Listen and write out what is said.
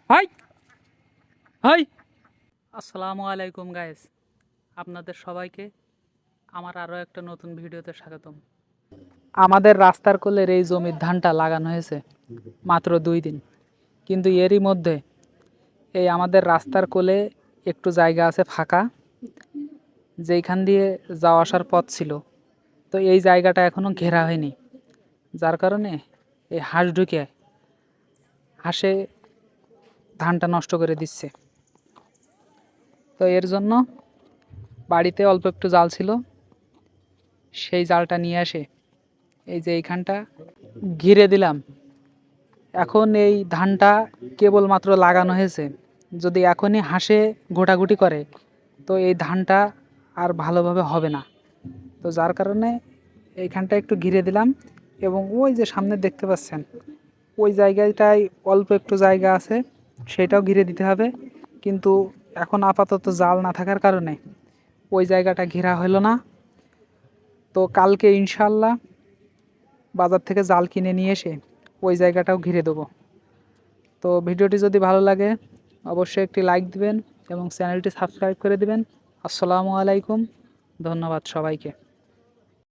High high আসসালামু আলাইকুম guys, আপনাদের সবাইকে আমার আরও একটা নতুন ভিডিওতে স্বাগতম। আমাদের রাস্তার কোলের এই জমির ধানটা লাগানো হয়েছে মাত্র 2 দিন, কিন্তু এরই মধ্যে এই আমাদের রাস্তার কোলে একটু জায়গা আছে ফাঁকা, যেইখান দিয়ে যাওয়া আসার পথ ছিল। তো এই জায়গাটা এখনও ঘেরা হয়নি, যার কারণে এই হাঁস ঢুকে হাঁসে ধানটা নষ্ট করে দিচ্ছে। তো এর জন্য বাড়িতে অল্প একটু জাল ছিল, সেই জালটা নিয়ে আসে এই যে এইখানটা ঘিরে দিলাম। এখন এই ধানটা কেবলমাত্র লাগানো হয়েছে, যদি এখনই হাঁসে গোটাগুটি করে তো এই ধানটা আর ভালোভাবে হবে না। তো যার কারণে এইখানটা একটু ঘিরে দিলাম, এবং ওই যে সামনে দেখতে পাচ্ছেন ওই জায়গাটায় অল্প একটু জায়গা আছে, সেটাও ঘিরে দিতে হবে। কিন্তু এখন আপাতত জাল না থাকার কারণে ওই জায়গাটা ঘেরা হলো না। তো কালকে ইনশাল্লাহ বাজার থেকে জাল কিনে নিয়ে এসে ওই জায়গাটাও ঘিরে দেবো। তো ভিডিওটি যদি ভালো লাগে অবশ্যই একটি লাইক দিবেন এবং চ্যানেলটি সাবস্ক্রাইব করে দিবেন। আসসালামু আলাইকুম, ধন্যবাদ সবাইকে।